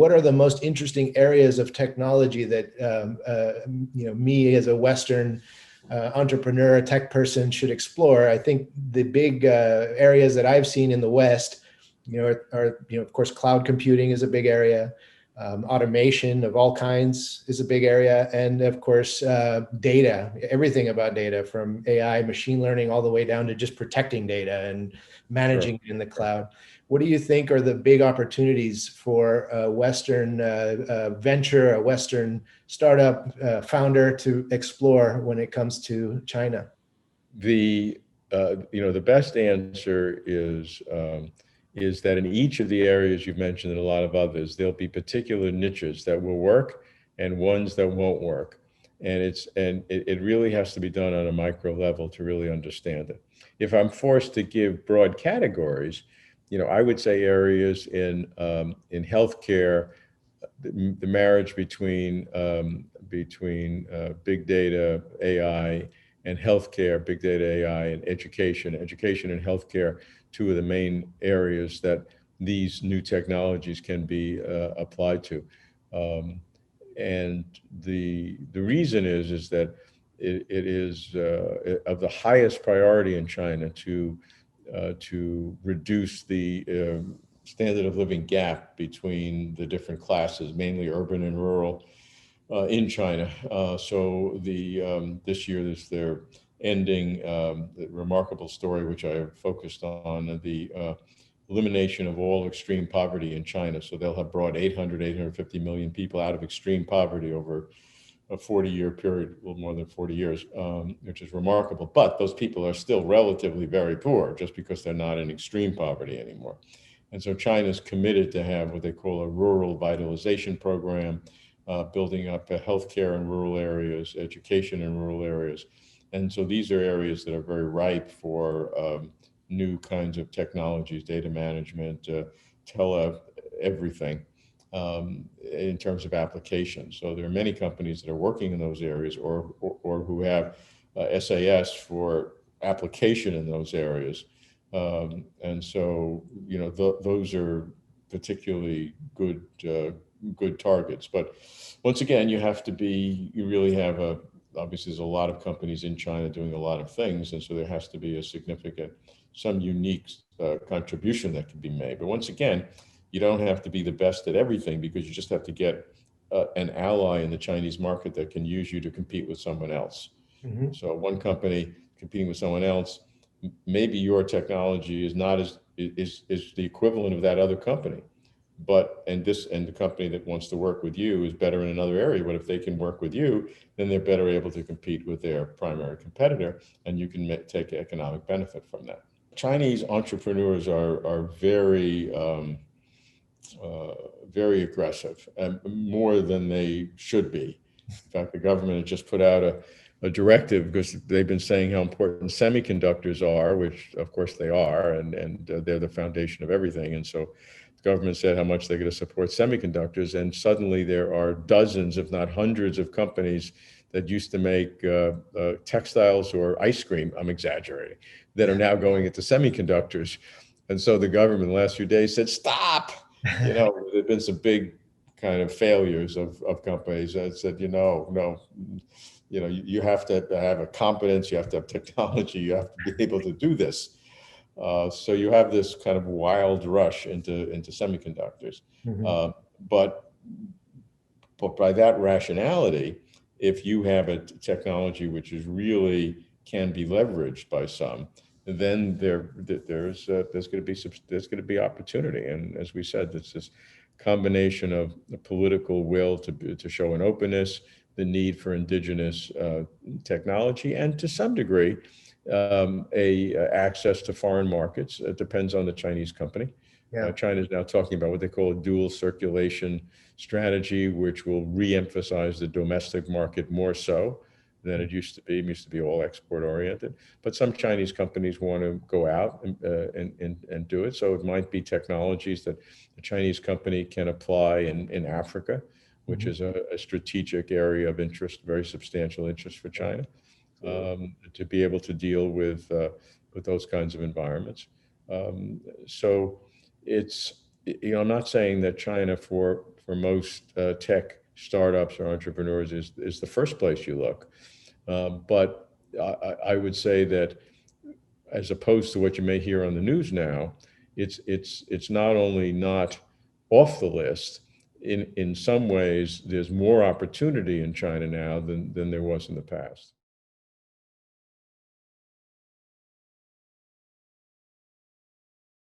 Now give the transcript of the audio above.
what are the most interesting areas of technology that me as a Western entrepreneur, tech person should explore? I think the big areas that I've seen in the West, are of course, cloud computing is a big area. Automation of all kinds is a big area. And of course, data, everything about data, from AI, machine learning, all the way down to just protecting data and managing it in the cloud. What do you think are the big opportunities for a Western venture, a Western startup founder to explore when it comes to China? The best answer is that in each of the areas you've mentioned and a lot of others, there'll be particular niches that will work and ones that won't work. And it really has to be done on a micro level to really understand it. If I'm forced to give broad categories, I would say areas in healthcare, the marriage between big data, AI, and healthcare, big data, AI, and education and healthcare, two of the main areas that these new technologies can be applied to. And the reason is that it is of the highest priority in China to reduce the standard of living gap between the different classes, mainly urban and rural, in China. So this year they're ending the remarkable story, which I have focused on, the elimination of all extreme poverty in China. So they'll have brought 850 million people out of extreme poverty over a 40-year period, a little more than 40 years, which is remarkable. But those people are still relatively very poor just because they're not in extreme poverty anymore. And so China's committed to have what they call a rural vitalization program, building up healthcare in rural areas, education in rural areas. And so these are areas that are very ripe for new kinds of technologies, data management, everything. In terms of applications. So there are many companies that are working in those areas or who have SAS for application in those areas. And so, those are particularly good targets. But once again, you really have obviously there's a lot of companies in China doing a lot of things. And so there has to be some unique contribution that can be made. But once again, you don't have to be the best at everything, because you just have to get an ally in the Chinese market that can use you to compete with someone else. Mm-hmm. So one company competing with someone else, maybe your technology is the equivalent of that other company, and the company that wants to work with you is better in another area. But if they can work with you, then they're better able to compete with their primary competitor, and you can take economic benefit from that. Chinese entrepreneurs are very very aggressive, and more than they should be. In fact, the government has just put out a directive, because they've been saying how important semiconductors are, which of course they are, and they're the foundation of everything. And so the government said how much they're going to support semiconductors, and suddenly there are dozens, if not hundreds, of companies that used to make textiles or ice cream, I'm exaggerating, that are now going into semiconductors. And so the government in the last few days said, stop. There've been some big kind of failures of companies that said, no, you have to have a competence, you have to have technology, you have to be able to do this. So you have this kind of wild rush into semiconductors. Mm-hmm. But by that rationality, if you have a technology which is really can be leveraged by some, then there's going to be opportunity. And as we said, it's this combination of the political will to show an openness, the need for indigenous technology, and to some degree, access to foreign markets. It depends on the Chinese company. Yeah. China is now talking about what they call a dual circulation strategy, which will re-emphasize the domestic market more so than it used to be. It used to be all export oriented, but some Chinese companies want to go out and do it. So it might be technologies that a Chinese company can apply in Africa, which mm-hmm. is a strategic area of interest, very substantial interest for China, to be able to deal with those kinds of environments. So I'm not saying that China for most tech startups or entrepreneurs is the first place you look, but I would say that as opposed to what you may hear on the news now, it's not only not off the list. In some ways, there's more opportunity in China now than there was in the past.